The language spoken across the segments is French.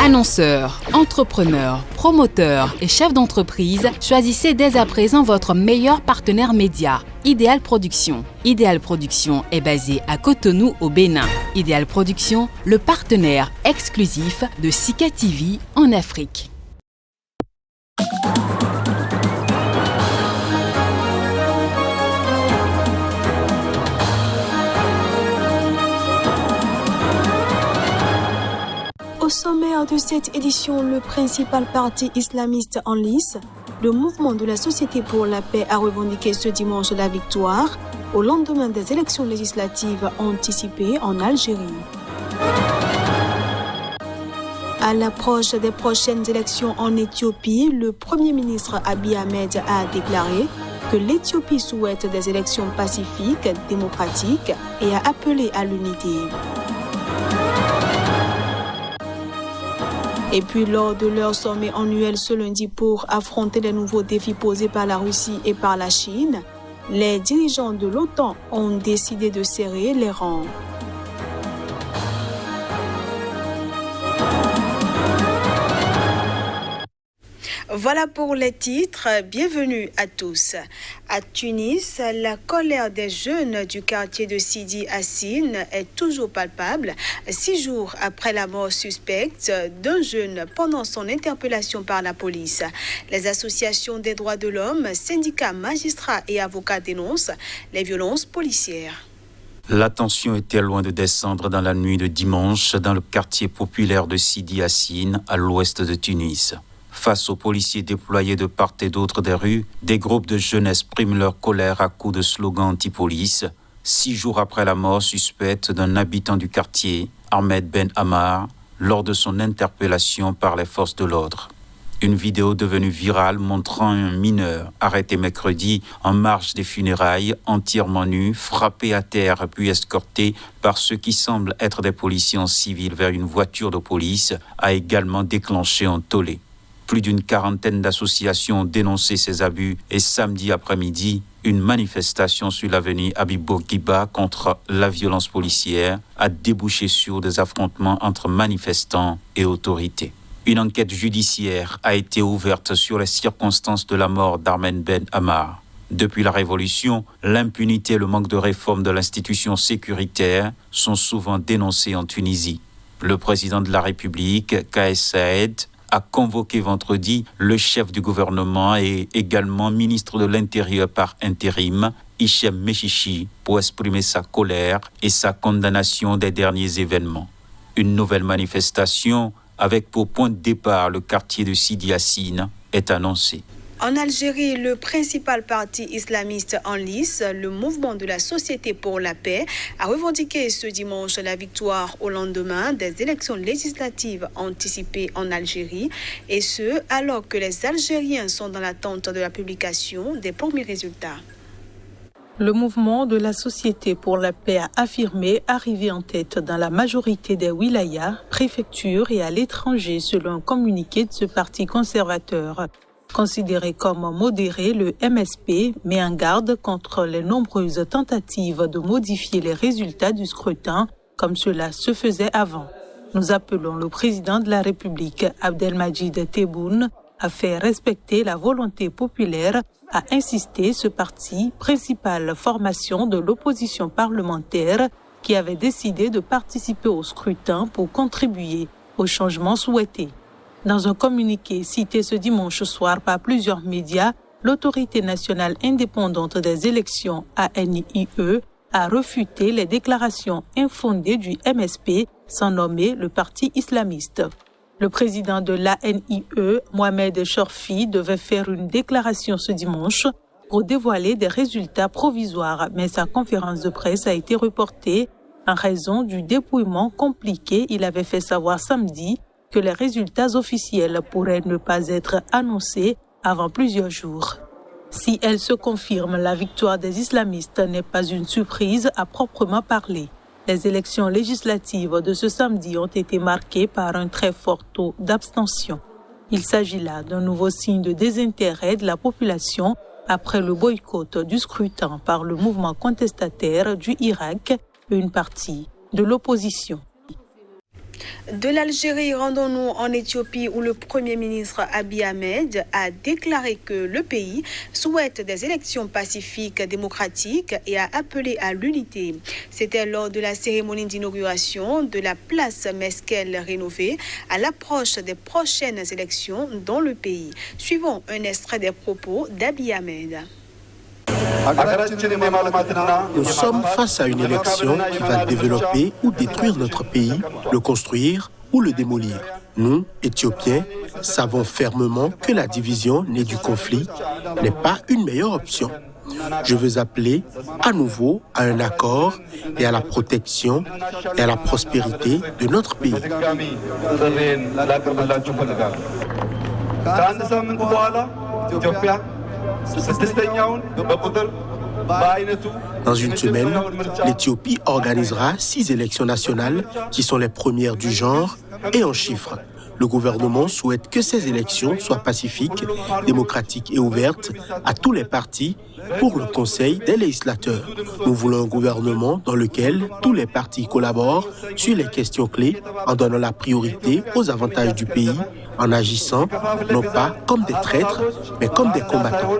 Annonceurs, entrepreneurs, promoteurs et chefs d'entreprise, choisissez dès à présent votre meilleur partenaire média, Ideal Production. Ideal Production est basé à Cotonou au Bénin. Ideal Production, le partenaire exclusif de Sika TV en Afrique. Au sommaire de cette édition, le principal parti islamiste en lice, le mouvement de la Société pour la paix, a revendiqué ce dimanche la victoire au lendemain des élections législatives anticipées en Algérie. À l'approche des prochaines élections en Éthiopie, le Premier ministre Abiy Ahmed a déclaré que l'Éthiopie souhaite des élections pacifiques, démocratiques et a appelé à l'unité. Et puis, lors de leur sommet annuel ce lundi pour affronter les nouveaux défis posés par la Russie et par la Chine, les dirigeants de l'OTAN ont décidé de serrer les rangs. Voilà pour les titres. Bienvenue à tous. À Tunis, la colère des jeunes du quartier de Sidi Hassine est toujours palpable, 6 jours après la mort suspecte d'un jeune pendant son interpellation par la police. Les associations des droits de l'homme, syndicats, magistrats et avocats dénoncent les violences policières. La tension était loin de descendre dans la nuit de dimanche dans le quartier populaire de Sidi Hassine, à l'ouest de Tunis. Face aux policiers déployés de part et d'autre des rues, des groupes de jeunes expriment leur colère à coups de slogans anti-police. 6 jours après la mort suspecte d'un habitant du quartier, Ahmed Ben Ammar, lors de son interpellation par les forces de l'ordre. Une vidéo devenue virale montrant un mineur arrêté mercredi en marge des funérailles, entièrement nu, frappé à terre puis escorté par ceux qui semblent être des policiers en civil vers une voiture de police, a également déclenché un tollé. Plus d'une quarantaine d'associations ont dénoncé ces abus et samedi après-midi, une manifestation sur l'avenue Habib Bourguiba contre la violence policière a débouché sur des affrontements entre manifestants et autorités. Une enquête judiciaire a été ouverte sur les circonstances de la mort d'Ahmed Ben Ammar. Depuis la Révolution, l'impunité et le manque de réforme de l'institution sécuritaire sont souvent dénoncés en Tunisie. Le président de la République, Kais Saied, a convoqué vendredi le chef du gouvernement et également ministre de l'Intérieur par intérim, Hichem Mechichi, pour exprimer sa colère et sa condamnation des derniers événements. Une nouvelle manifestation, avec pour point de départ le quartier de Sidi Hassine, est annoncée. En Algérie, le principal parti islamiste en lice, le mouvement de la Société pour la paix, a revendiqué ce dimanche la victoire au lendemain des élections législatives anticipées en Algérie, et ce, alors que les Algériens sont dans l'attente de la publication des premiers résultats. Le mouvement de la Société pour la paix a affirmé arriver en tête dans la majorité des wilayas, préfectures et à l'étranger selon un communiqué de ce parti conservateur. Considéré comme modéré, le MSP met en garde contre les nombreuses tentatives de modifier les résultats du scrutin comme cela se faisait avant. Nous appelons le président de la République, Abdelmadjid Tebboune, à faire respecter la volonté populaire, a insisté ce parti, principale formation de l'opposition parlementaire, qui avait décidé de participer au scrutin pour contribuer au changement souhaité. Dans un communiqué cité ce dimanche soir par plusieurs médias, l'Autorité nationale indépendante des élections, ANIE, a refuté les déclarations infondées du MSP, sans nommer le parti islamiste. Le président de l'ANIE, Mohamed Chorfi, devait faire une déclaration ce dimanche pour dévoiler des résultats provisoires, mais sa conférence de presse a été reportée en raison du dépouillement compliqué. Il avait fait savoir samedi que les résultats officiels pourraient ne pas être annoncés avant plusieurs jours. Si elle se confirme, la victoire des islamistes n'est pas une surprise à proprement parler. Les élections législatives de ce samedi ont été marquées par un très fort taux d'abstention. Il s'agit là d'un nouveau signe de désintérêt de la population après le boycott du scrutin par le mouvement contestataire du Irak et une partie de l'opposition. De l'Algérie, rendons-nous en Éthiopie où le Premier ministre Abiy Ahmed a déclaré que le pays souhaite des élections pacifiques, démocratiques et a appelé à l'unité. C'était lors de la cérémonie d'inauguration de la place Meskel rénovée à l'approche des prochaines élections dans le pays. Suivons un extrait des propos d'Abiy Ahmed. Nous sommes face à une élection qui va développer ou détruire notre pays, le construire ou le démolir. Nous, Éthiopiens, savons fermement que la division née du conflit n'est pas une meilleure option. Je veux appeler à nouveau à un accord et à la protection et à la prospérité de notre pays. Dans une semaine, l'Éthiopie organisera 6 élections nationales qui sont les premières du genre et en chiffres. Le gouvernement souhaite que ces élections soient pacifiques, démocratiques et ouvertes à tous les partis pour le Conseil des législateurs. Nous voulons un gouvernement dans lequel tous les partis collaborent sur les questions clés en donnant la priorité aux avantages du pays, en agissant non pas comme des traîtres, mais comme des combattants.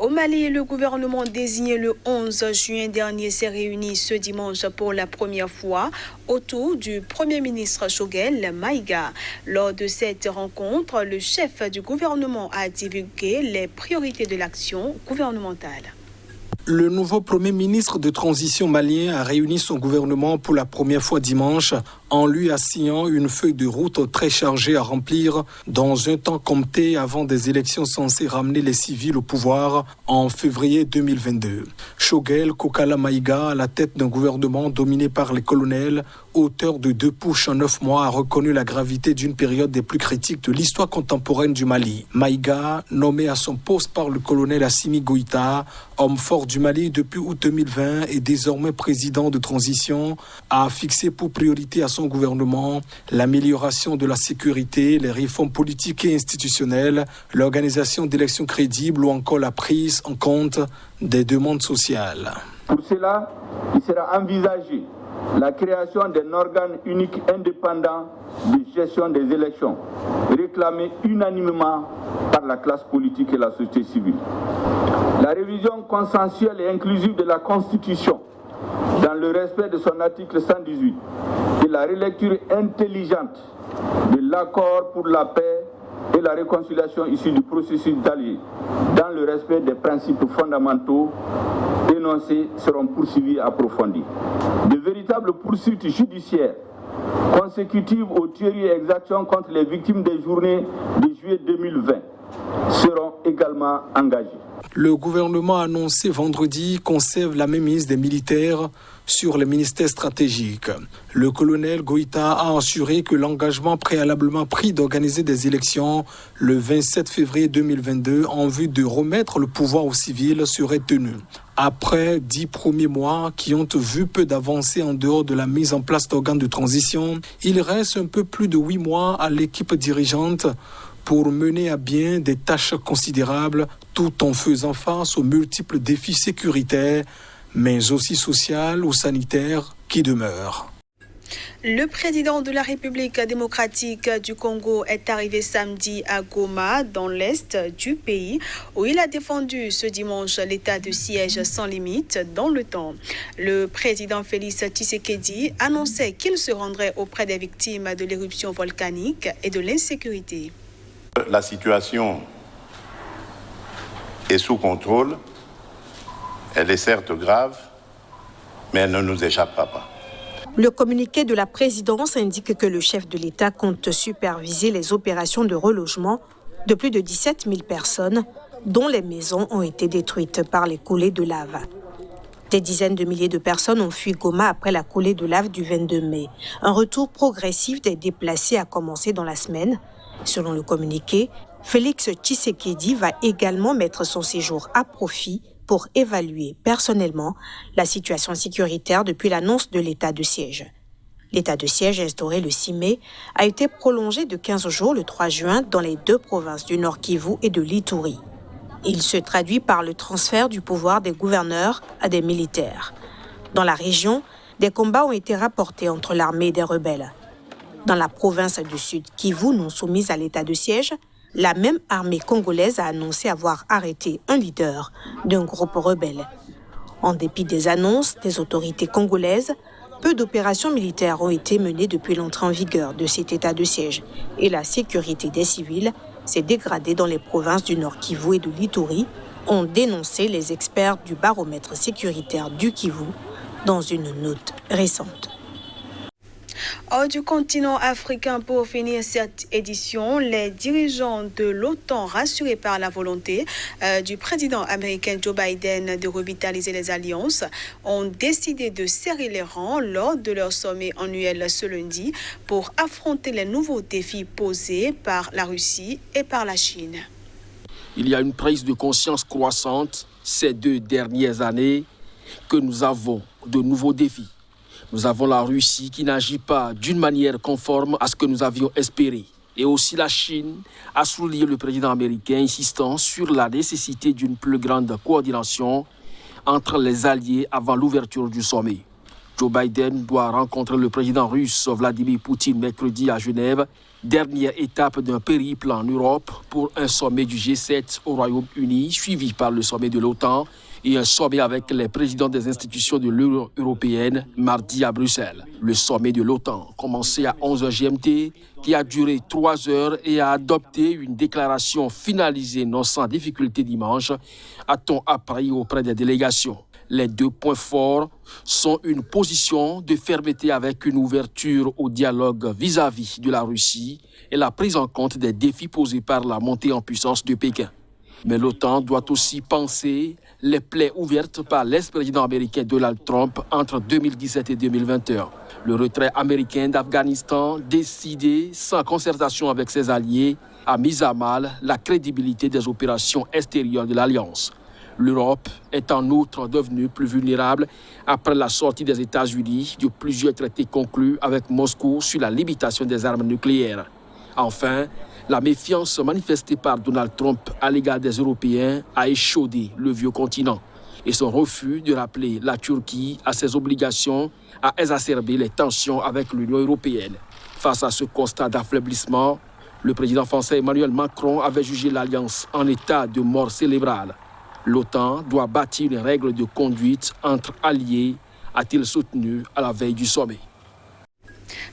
Au Mali, le gouvernement désigné le 11 juin dernier s'est réuni ce dimanche pour la première fois autour du Premier ministre Choguel Maïga. Lors de cette rencontre, le chef du gouvernement a divulgué les priorités de l'action gouvernementale. Le nouveau Premier ministre de transition malien a réuni son gouvernement pour la première fois dimanche en lui assignant une feuille de route très chargée à remplir dans un temps compté avant des élections censées ramener les civils au pouvoir en février 2022. Choguel Kokala Maïga, à la tête d'un gouvernement dominé par les colonels, auteur de 2 putschs en 9 mois, a reconnu la gravité d'une période des plus critiques de l'histoire contemporaine du Mali. Maïga, nommé à son poste par le colonel Assimi Goïta, homme fort du Mali depuis août 2020 et désormais président de transition, a fixé pour priorité à son gouvernement l'amélioration de la sécurité, les réformes politiques et institutionnelles, l'organisation d'élections crédibles ou encore la prise en compte des demandes sociales. Pour cela, il sera envisagé la création d'un organe unique indépendant de gestion des élections, réclamé unanimement par la classe politique et la société civile. La révision consensuelle et inclusive de la Constitution, dans le respect de son article 118, et la relecture intelligente de l'accord pour la paix et la réconciliation issu du processus d'Alger, dans le respect des principes fondamentaux énoncés, seront poursuivis et approfondis. De véritables poursuites judiciaires consécutives aux tueries et exactions contre les victimes des journées de juillet 2020 seront également engagées. Le gouvernement a annoncé vendredi conserve la mainmise des militaires sur les ministères stratégiques. Le colonel Goïta a assuré que l'engagement préalablement pris d'organiser des élections le 27 février 2022 en vue de remettre le pouvoir aux civils serait tenu. Après 10 premiers mois qui ont vu peu d'avancées en dehors de la mise en place d'organes de transition, il reste un peu plus de 8 mois à l'équipe dirigeante pour mener à bien des tâches considérables tout en faisant face aux multiples défis sécuritaires, mais aussi sociaux ou sanitaires qui demeurent. Le président de la République démocratique du Congo est arrivé samedi à Goma, dans l'est du pays, où il a défendu ce dimanche l'état de siège sans limite dans le temps. Le président Félix Tshisekedi annonçait qu'il se rendrait auprès des victimes de l'éruption volcanique et de l'insécurité. La situation est sous contrôle. Elle est certes grave, mais elle ne nous échappera pas. Le communiqué de la présidence indique que le chef de l'État compte superviser les opérations de relogement de plus de 17 000 personnes dont les maisons ont été détruites par les coulées de lave. Des dizaines de milliers de personnes ont fui Goma après la coulée de lave du 22 mai. Un retour progressif des déplacés a commencé dans la semaine. Selon le communiqué, Félix Tshisekedi va également mettre son séjour à profit pour évaluer personnellement la situation sécuritaire depuis l'annonce de l'état de siège. L'état de siège instauré le 6 mai a été prolongé de 15 jours le 3 juin dans les 2 provinces du Nord Kivu et de l'Ituri. Il se traduit par le transfert du pouvoir des gouverneurs à des militaires. Dans la région, des combats ont été rapportés entre l'armée et des rebelles. Dans la province du Sud Kivu, non soumise à l'état de siège, la même armée congolaise a annoncé avoir arrêté un leader d'un groupe rebelle. En dépit des annonces des autorités congolaises, peu d'opérations militaires ont été menées depuis l'entrée en vigueur de cet état de siège et la sécurité des civils s'est dégradée dans les provinces du Nord Kivu et de l'Ituri, ont dénoncé les experts du baromètre sécuritaire du Kivu dans une note récente. Hors du continent africain, pour finir cette édition, les dirigeants de l'OTAN, rassurés par la volonté du président américain Joe Biden de revitaliser les alliances, ont décidé de serrer les rangs lors de leur sommet annuel ce lundi pour affronter les nouveaux défis posés par la Russie et par la Chine. Il y a une prise de conscience croissante ces 2 dernières années que nous avons de nouveaux défis. Nous avons la Russie qui n'agit pas d'une manière conforme à ce que nous avions espéré. Et aussi la Chine, a souligné le président américain, insistant sur la nécessité d'une plus grande coordination entre les alliés avant l'ouverture du sommet. Joe Biden doit rencontrer le président russe Vladimir Poutine mercredi à Genève, dernière étape d'un périple en Europe pour un sommet du G7 au Royaume-Uni, suivi par le sommet de l'OTAN et un sommet avec les présidents des institutions de l'Union européenne mardi à Bruxelles. Le sommet de l'OTAN, commencé à 11h GMT, qui a duré 3 heures et a adopté une déclaration finalisée non sans difficulté dimanche, a-t-on appris auprès des délégations. Les 2 points forts sont une position de fermeté avec une ouverture au dialogue vis-à-vis de la Russie et la prise en compte des défis posés par la montée en puissance de Pékin. Mais l'OTAN doit aussi penser les plaies ouvertes par l'ex-président américain Donald Trump entre 2017 et 2021. Le retrait américain d'Afghanistan, décidé sans concertation avec ses alliés, a mis à mal la crédibilité des opérations extérieures de l'Alliance. L'Europe est en outre devenue plus vulnérable après la sortie des États-Unis de plusieurs traités conclus avec Moscou sur la limitation des armes nucléaires. Enfin, la méfiance manifestée par Donald Trump à l'égard des Européens a échaudé le vieux continent et son refus de rappeler la Turquie à ses obligations a exacerbé les tensions avec l'Union européenne. Face à ce constat d'affaiblissement, le président français Emmanuel Macron avait jugé l'alliance en état de mort cérébrale. L'OTAN doit bâtir une règle de conduite entre alliés, a-t-il soutenu à la veille du sommet.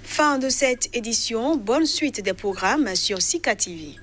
Fin de cette édition, bonne suite des programmes sur Sika TV.